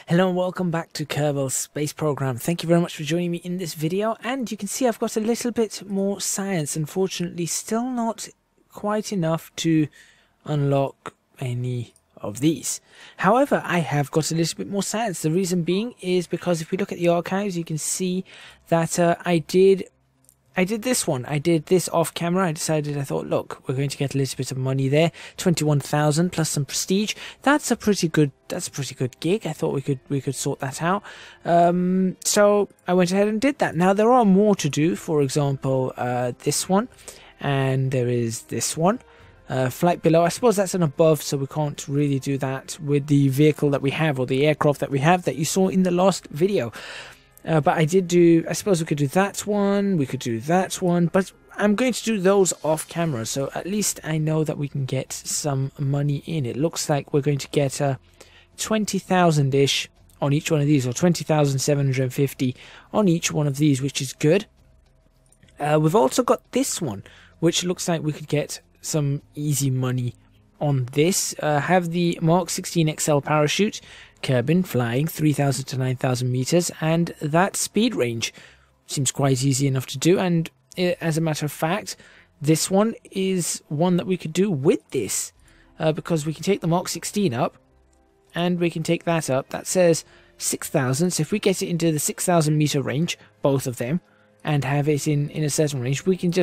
Hello and welcome back to Kerbal Space Program. Thank you very much for joining me in this video, and you can see I've got a little bit more science. Unfortunately, still not quite enough to unlock any of these. However, I have got a little bit more science. The reason being is because if we look at the archives, you can see that I did this one. I did this off camera. I thought, look, we're going to get a little bit of money there. 21,000 plus some prestige. That's a pretty good gig. I thought we could sort that out. So I went ahead and did that. Now there are more to do. For example, this one, and there is this one. Flight below. I suppose that's an above, so we can't really do that with the vehicle that we have, or the aircraft that we have that you saw in the last video. But I suppose we could do that one, we could do that one, but I'm going to do those off camera, so at least I know that we can get some money in. It looks like we're going to get 20,000-ish on each one of these, or 20,750 on each one of these, which is good. We've also got this one, which looks like we could get some easy money on this. Have the Mark 16 XL parachute, Kerbin, flying 3,000 to 9,000 meters, and that speed range seems quite easy enough to do. And as a matter of fact, this one is one that we could do with this, because we can take the Mark 16 up, and we can take that up. That says 6,000, so if we get it into the 6,000 meter range, both of them, and have it in a certain range, we can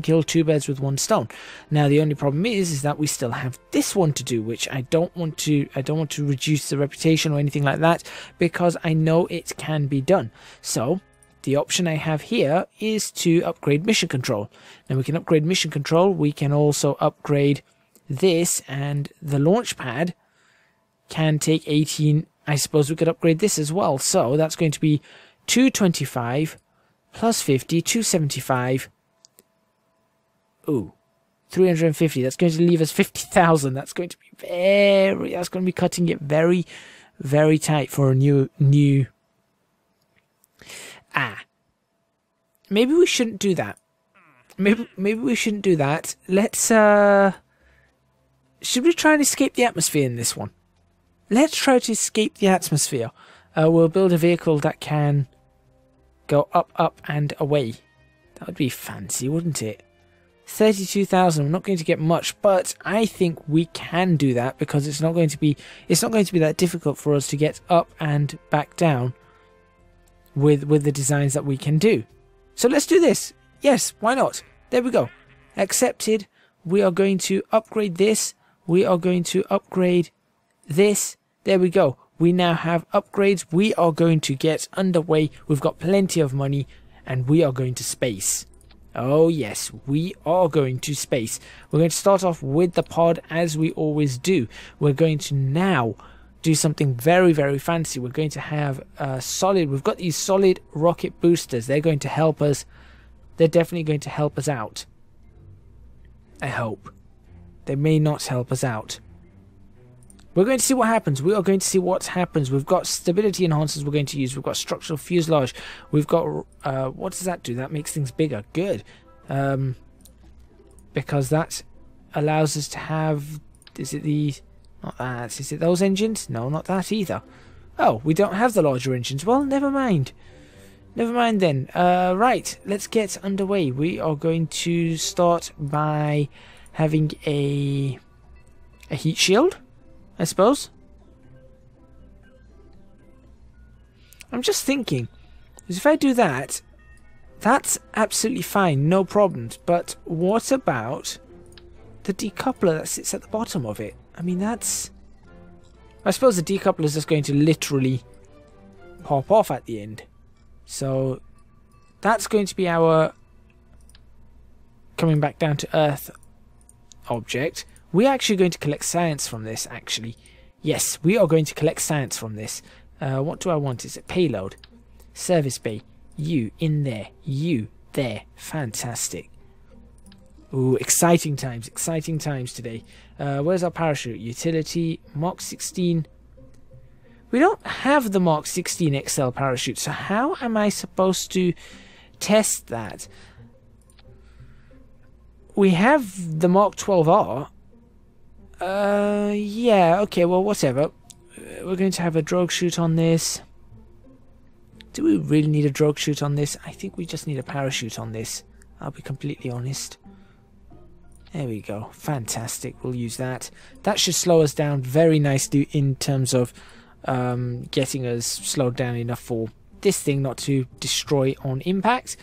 kill two birds with one stone. Now the only problem is that we still have this one to do, which I don't want to reduce the reputation or anything like that, because I know it can be done. So the option I have here is to upgrade mission control. Now we can upgrade mission control, we can also upgrade this, and the launch pad can take 18. I suppose we could upgrade this as well, so that's going to be 225 plus 50, 275. Ooh, 350. That's going to leave us 50,000. That's going to be cutting it very, very tight for a new. Maybe we shouldn't do that. Maybe we shouldn't do that. Let's should we try and escape the atmosphere in this one? Let's try to escape the atmosphere. We'll build a vehicle that can go up, up, and away. That would be fancy, wouldn't it? 32,000. We're not going to get much, but I think we can do that, because it's not going to be that difficult for us to get up and back down with the designs that we can do. So let's do this. Yes, why not? There we go. Accepted. We are going to upgrade this. We are going to upgrade this. There we go. We now have upgrades. We are going to get underway. We've got plenty of money, and we are going to space. Oh yes, we are going to space. We're going to start off with the pod, as we always do. We're going to now do something very, very fancy. We're going to have we've got these solid rocket boosters. They're going to help us. They're definitely going to help us out. I hope. They may not help us out. We're going to see what happens. We are going to see what happens. We've got stability enhancers we're going to use. We've got structural fuselage. We've got... what does that do? That makes things bigger. Good. Because that allows us to have... Is it the... Not that. Is it those engines? No, not that either. Oh, we don't have the larger engines. Well, never mind. Never mind then. Right, let's get underway. We are going to start by having a heat shield, I suppose. I'm just thinking, because if I do that, that's absolutely fine, no problems. But what about the decoupler that sits at the bottom of it? I mean, that's... I suppose the decoupler is just going to literally pop off at the end. So that's going to be our coming back down to Earth object. We're actually going to collect science from this, actually. Yes, we are going to collect science from this. What do I want? Is it payload? Service bay. You in there. You there. Fantastic. Ooh, exciting times today. Where's our parachute? Utility. Mark 16. We don't have the Mark 16 XL parachute, so how am I supposed to test that? We have the Mark 12R. Yeah, okay, well, whatever. we're going to have a drogue chute on this. Do we really need a drogue chute on this? I think we just need a parachute on this. I'll be completely honest. There we go. Fantastic. We'll use that. That should slow us down very nicely in terms of getting us slowed down enough for this thing not to destroy on impact.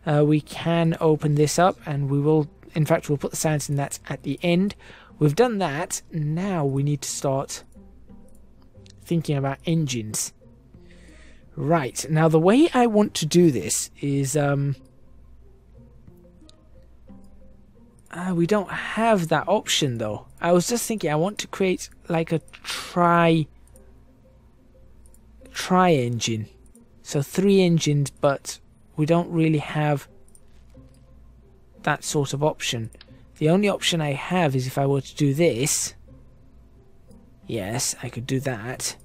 We can open this up, and we will, in fact, we'll put the science in that at the end. We've done that. Now we need to start thinking about engines. Right. Now the way I want to do this is we don't have that option though. I was just thinking I want to create like a tri engine. So 3 engines, but we don't really have that sort of option. The only option I have is if I were to do this. Yes, I could do that.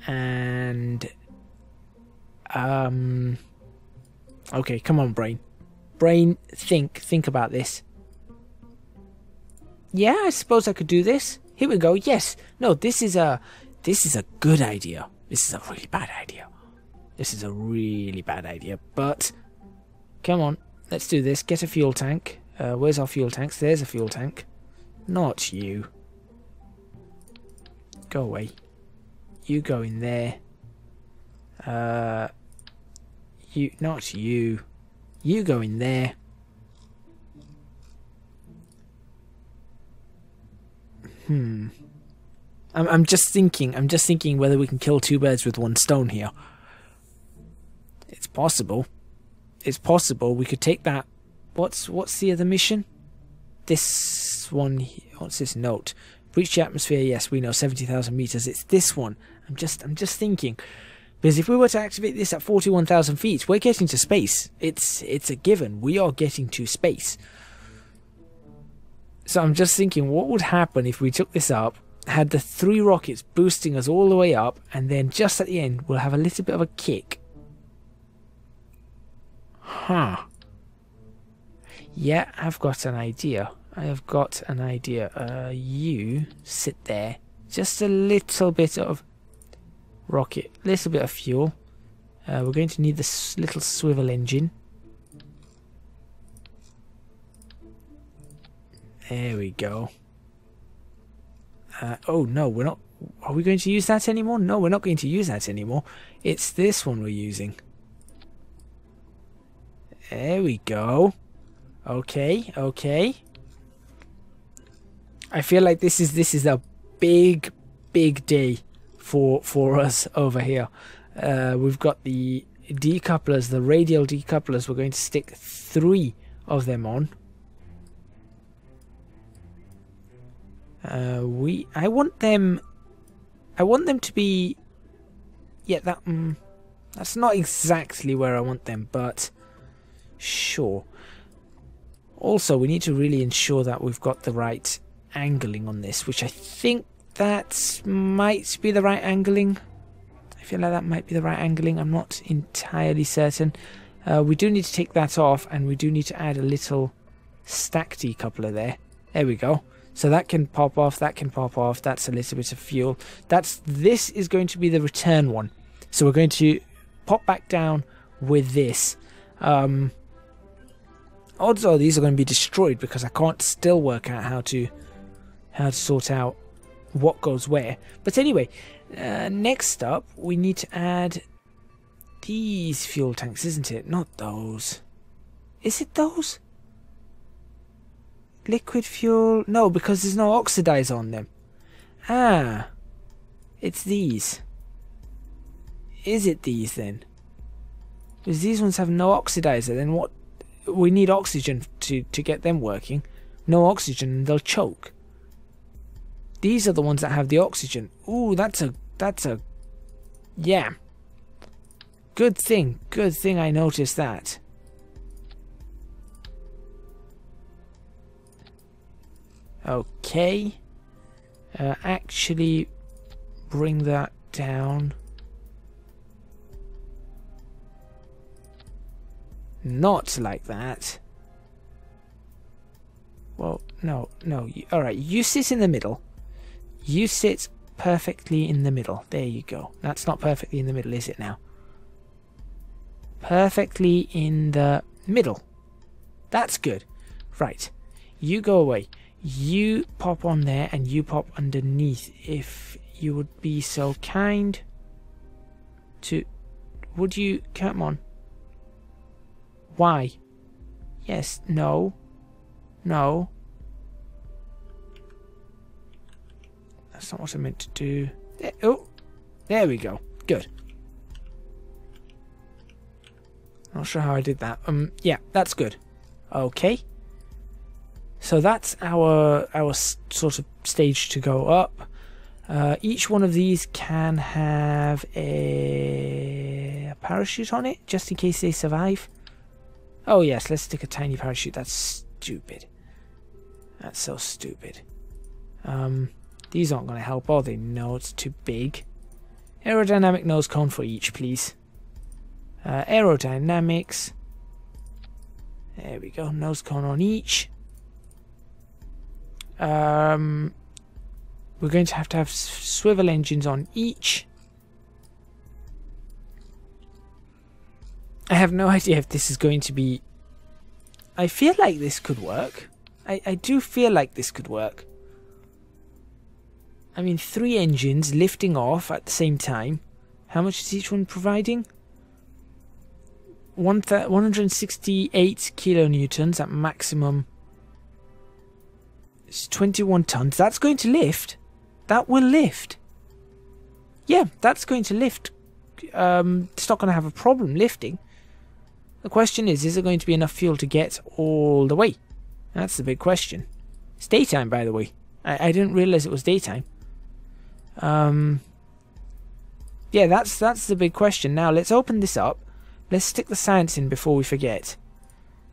And okay, come on, brain. Brain, think about this. Yeah, I suppose I could do this. Here we go. Yes. No, this is a good idea. This is a really bad idea. This is a really bad idea. But come on, let's do this. Get a fuel tank. Where's our fuel tanks? There's a fuel tank. Not you. Go away. You go in there. You, not you. You go in there. I'm just thinking whether we can kill 2 birds with 1 stone here. It's possible. It's possible. We could take that. What's the other mission? This one. What's this note? Breach the atmosphere. Yes, we know 70,000 meters. It's this one. I'm just thinking. Because if we were to activate this at 41,000 feet, we're getting to space. It's a given. We are getting to space. So I'm just thinking, what would happen if we took this up, had the 3 rockets boosting us all the way up, and then just at the end, we'll have a little bit of a kick. Huh. Yeah, I've got an idea. I have got an idea. You sit there. Just a little bit of rocket, little bit of fuel. We're going to need this little swivel engine. There we go. Oh no, we're not. Are we going to use that anymore? No, we're not going to use that anymore. It's this one we're using. There we go. Okay, okay. I feel like this is a big day for us over here. We've got the decouplers, the radial decouplers. We're going to stick 3 of them on. I want them to be, yeah, that's not exactly where I want them, but sure. Also, we need to really ensure that we've got the right angling on this, which I think that might be the right angling. I feel like that might be the right angling. I'm not entirely certain. We do need to take that off, and we do need to add a little stack decoupler there. There we go. So that can pop off, that can pop off. That's a little bit of fuel. This is going to be the return one. So we're going to pop back down with this. Odds are these are going to be destroyed because I can't still work out how to sort out what goes where. But anyway, next up we need to add these fuel tanks, isn't it? Not those. Is it those? Liquid fuel? No, because there's no oxidizer on them. Ah, it's these. Is it these then? Because these ones have no oxidizer. Then what? We need oxygen to get them working. No oxygen and they'll choke. These are the ones that have the oxygen. Ooh, that's a yeah. Good thing I noticed that. Okay. Actually bring that down. Not like that. Well, no. Alright, you sit in the middle. You sit perfectly in the middle. There you go. That's not perfectly in the middle, is it now? Perfectly in the middle. That's good. Right. You go away. You pop on there and you pop underneath. If you would be so kind to... Would you... Come on. Why? Yes. No. No. That's not what I meant to do. There, oh. There we go. Good. Not sure how I did that. Yeah, that's good. Okay. So that's our sort of stage to go up. Each one of these can have a parachute on it, just in case they survive. Oh yes, let's stick a tiny parachute. That's stupid. That's so stupid. These aren't going to help, are they? No, it's too big. Aerodynamic nose cone for each, please. Aerodynamics. There we go, nose cone on each. We're going to have swivel engines on each. I have no idea if this is going to be... I feel like this could work. I do feel like this could work. I mean, 3 engines lifting off at the same time. How much is each one providing? 168 kilonewtons at maximum. It's 21 tons. That's going to lift. That will lift. Yeah, that's going to lift. It's not going to have a problem lifting. The question is there going to be enough fuel to get all the way? That's the big question. It's daytime, by the way. I didn't realise it was daytime. Yeah, that's the big question. Now, let's open this up. Let's stick the science in before we forget.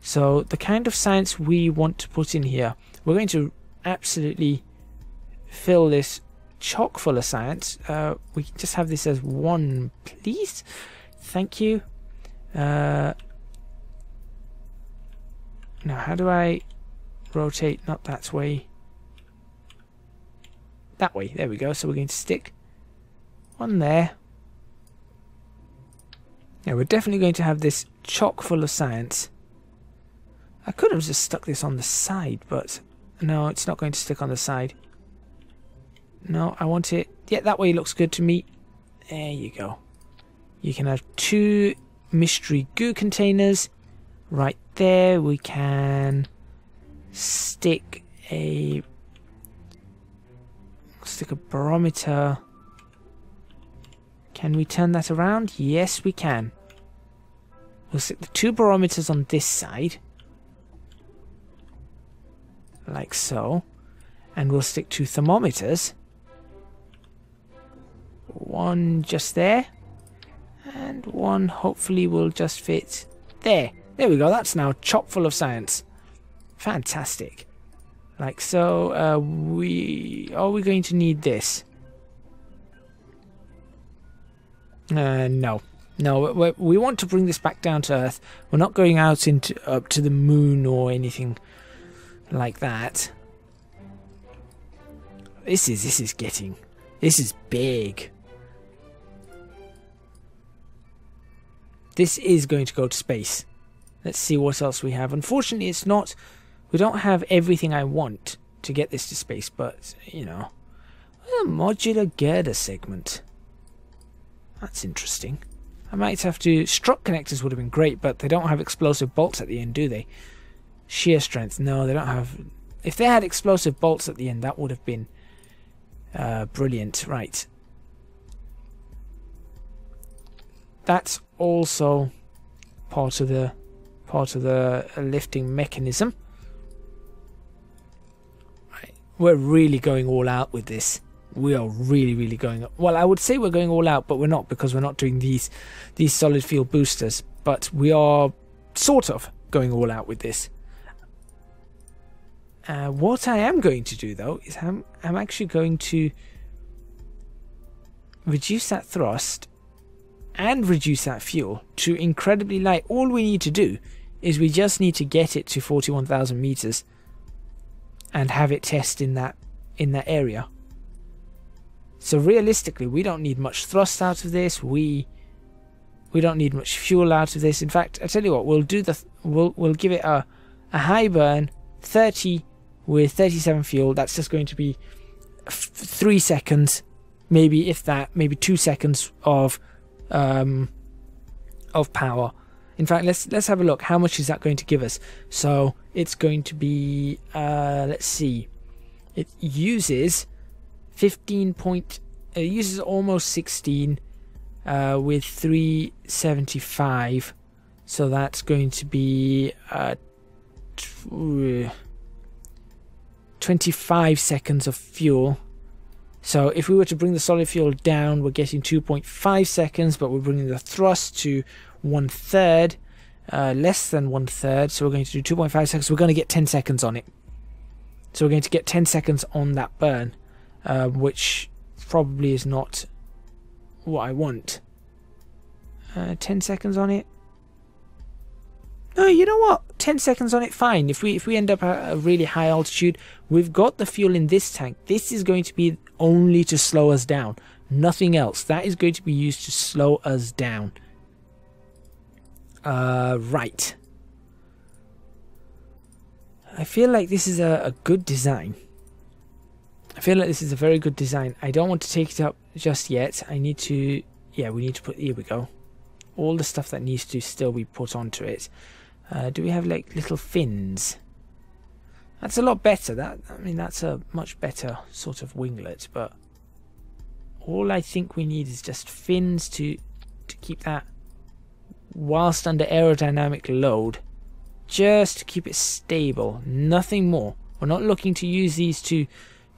So, the kind of science we want to put in here, we're going to absolutely fill this chock full of science. We can just have this as 1, please. Thank you. Now, how do I rotate? Not that way. That way. There we go. So we're going to stick one there. Yeah, we're definitely going to have this chock full of science. I could have just stuck this on the side, but no, it's not going to stick on the side. No, I want it... Yeah, that way looks good to me. There you go. You can have 2 mystery goo containers. Right there, we can stick a barometer. Can we turn that around? Yes, we can. We'll stick the 2 barometers on this side. Like so. And we'll stick 2 thermometers. 1 just there. And 1 hopefully will just fit there. There we go. That's now chock full of science. Fantastic. Like so. Are we going to need this? No. No, we want to bring this back down to Earth. We're not going out up to the moon or anything like that. This is big. This is going to go to space. Let's see what else we have. Unfortunately, it's not... We don't have everything I want to get this to space, but, you know... A modular girder segment. That's interesting. I might have to... Strut connectors would have been great, but they don't have explosive bolts at the end, do they? Shear strength. No, they don't have... If they had explosive bolts at the end, that would have been brilliant. Right. That's also part of the lifting mechanism. Right. We're really going all out with this. We are really going... Well, I would say we're going all out, but we're not, because we're not doing these solid fuel boosters. But we are sort of going all out with this. What I am going to do, though, is I'm actually going to reduce that thrust and reduce that fuel to incredibly light. All we need to do is we just need to get it to 41,000 meters and have it test in that area. So realistically, we don't need much thrust out of this. We don't need much fuel out of this. In fact, I tell you what, we'll do we'll give it a high burn, 30 with 37 fuel. That's just going to be 3 seconds, maybe if that, maybe 2 seconds of power. In fact, let's have a look. How much is that going to give us? So it's going to be let's see. It uses 15 point. It uses almost 16 with 375. So that's going to be 25 seconds of fuel. So if we were to bring the solid fuel down, we're getting 2.5 seconds, but we're bringing the thrust to 1/3, less than 1/3. So we're going to do 2.5 seconds. We're going to get 10 seconds on it. So we're going to get 10 seconds on that burn, which probably is not what I want. 10 seconds on it. No, you know what? 10 seconds on it, fine. If we end up at a really high altitude, we've got the fuel in this tank. This is going to be only to slow us down. Nothing else. That is going to be used to slow us down. Right. I feel like this is a good design. I feel like this is a very good design. I don't want to take it up just yet. I need to... Yeah, we need to put... Here we go. All the stuff that needs to still be put onto it. Do we have like little fins? That's a lot better. I mean, that's a much better sort of winglet. But all I think we need is just fins to keep that whilst under aerodynamic load. Just to keep it stable. Nothing more. We're not looking to use these to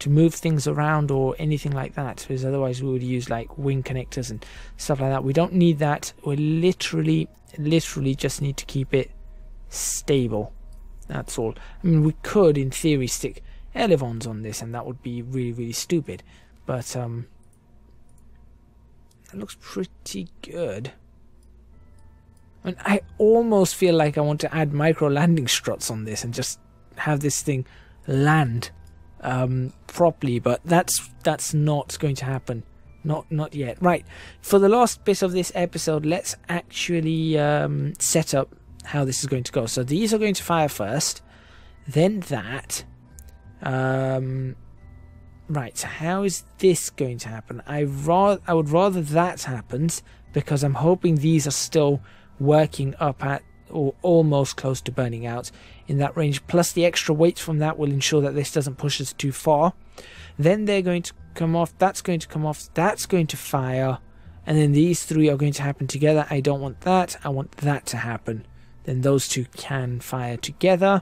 move things around or anything like that, because otherwise we would use like wing connectors and stuff like that. We don't need that. We literally just need to keep it stable. That's all. I mean, we could in theory stick elevons on this and that would be really stupid, but that looks pretty good. And I almost feel like I want to add micro landing struts on this and just have this thing land properly, but that's not going to happen. Not yet. Right, for the last bit of this episode, let's actually set up how this is going to go. So these are going to fire first, then that. Right, so how is this going to happen? I would rather that happens, because I'm hoping these are still working up at or almost close to burning out in that range, plus the extra weight from that will ensure that this doesn't push us too far. Then they're going to come off, that's going to come off, that's going to fire, and then these three are going to happen together. I don't want that, I want that to happen. Then those two can fire together.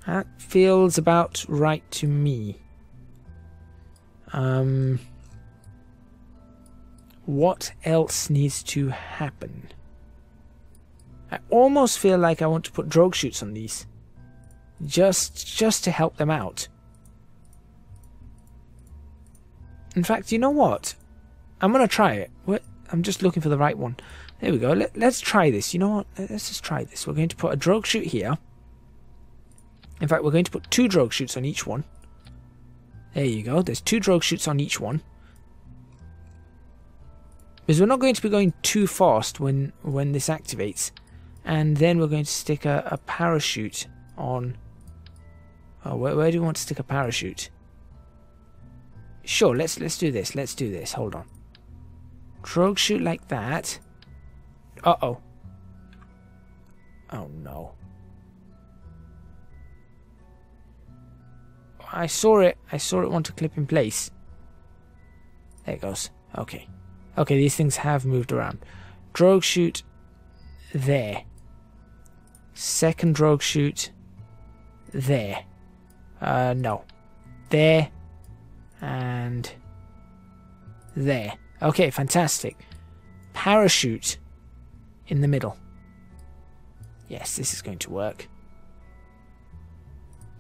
That feels about right to me. What else needs to happen? I almost feel like I want to put drogue chutes on these. Just to help them out. In fact, you know what? I'm going to try it. I'm just looking for the right one. There we go. Let's try this. You know what? Let's just try this. We're going to put a drogue chute here. In fact, we're going to put 2 drogue chutes on each one. There you go. There's 2 drogue chutes on each one. Because we're not going to be going too fast when this activates. And then we're going to stick a parachute on... Oh, where do we want to stick a parachute? Sure, let's do this. Let's do this. Hold on. Drogue chute like that. Uh-oh. Oh, no. I saw it want to clip in place. There it goes. Okay. Okay, these things have moved around. Drogue chute there. Second drogue chute there. No. There. And there. Okay, fantastic. Parachute in the middle. Yes, this is going to work.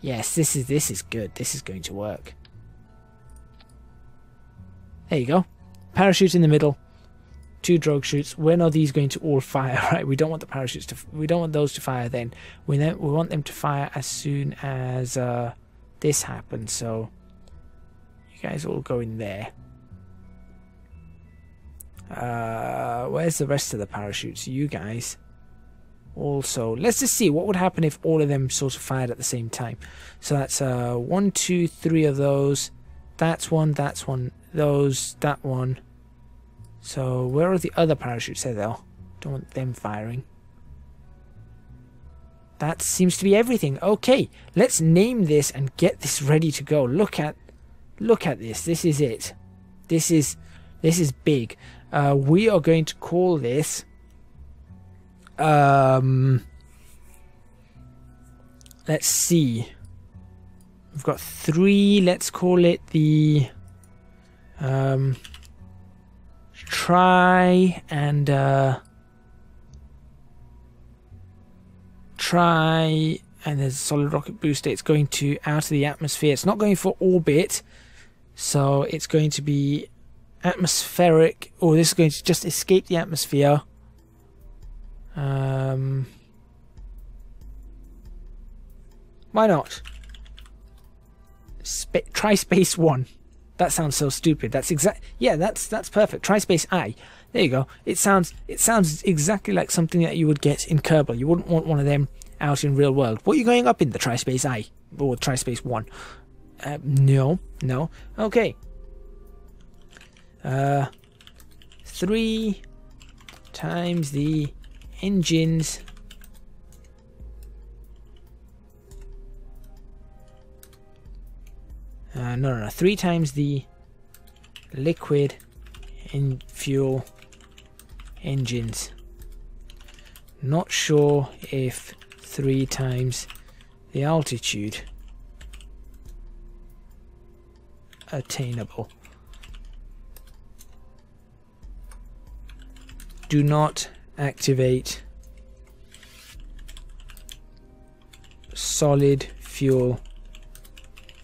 Yes, this is good. This is going to work. There you go. Parachute in the middle. 2 drogue chutes. When are these going to all fire? Right, we don't want the parachutes to. We don't want those to fire then. We want them to fire as soon as this happens. So You guys all go in there. Where's the rest of the parachutes? You guys. Also, let's just see what would happen if all of them sort of fired at the same time. So that's 1, 2, 3 of those. That's one, those, that one. So where are the other parachutes? There they are. Don't want them firing. That seems to be everything. Okay, let's name this and get this ready to go. Look at this. This is it. This is big. We are going to call this let's see. We've got 3. Let's call it the try and there's a solid rocket booster. It's going to out of the atmosphere. It's not going for orbit, so it's going to be atmospheric, or this is going to just escape the atmosphere. Why not? Try Space 1. That sounds so stupid. That's exact. Yeah, that's perfect. Try Space I. There you go. It sounds exactly like something that you would get in Kerbal. You wouldn't want one of them out in real world. What are you going up in the Try Space I or Try Space 1? No. Okay. 3 times the engines. No. 3 times the liquid in fuel engines. Not sure if 3 times the altitude attainable. Do not activate solid fuel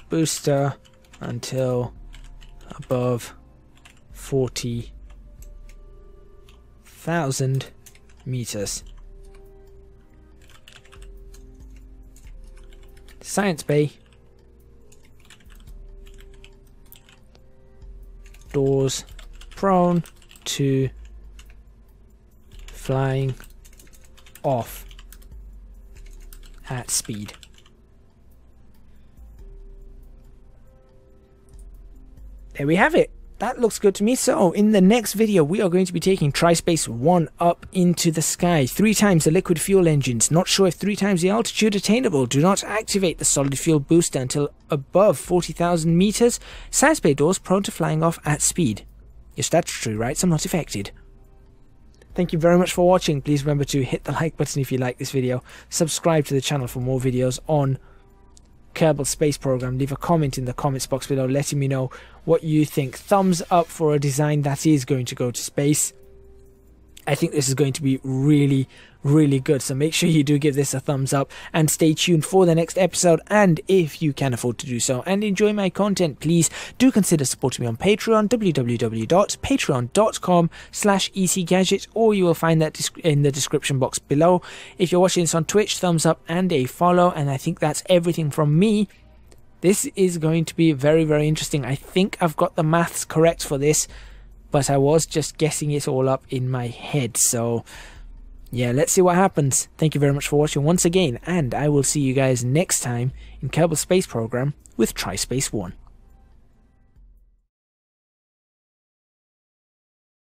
booster until above 40,000 meters. Science bay. Doors prone to flying off at speed. There we have it. That looks good to me. So in the next video we are going to be taking Tri-Space 1 up into the sky. 3 times the liquid fuel engines. Not sure if 3 times the altitude attainable. Do not activate the solid fuel booster until above 40,000 meters. Science bay doors prone to flying off at speed. Your statutory rights are not affected. Thank you very much for watching. Please remember to hit the like button if you like this video. Subscribe to the channel for more videos on Kerbal Space Program. Leave a comment in the comments box below letting me know what you think. Thumbs up for a design that is going to go to space. I think this is going to be really, really good. So make sure you do give this a thumbs up and stay tuned for the next episode. And if you can afford to do so and enjoy my content, please do consider supporting me on Patreon, www.patreon.com/ecgadget, or you will find that in the description box below. If you're watching this on Twitch, thumbs up and a follow. And I think that's everything from me. This is going to be very, very interesting. I think I've got the maths correct for this, but I was just guessing it all up in my head. So yeah, let's see what happens. Thank you very much for watching once again, and I will see you guys next time in Kerbal Space Program with Tri-Space 1.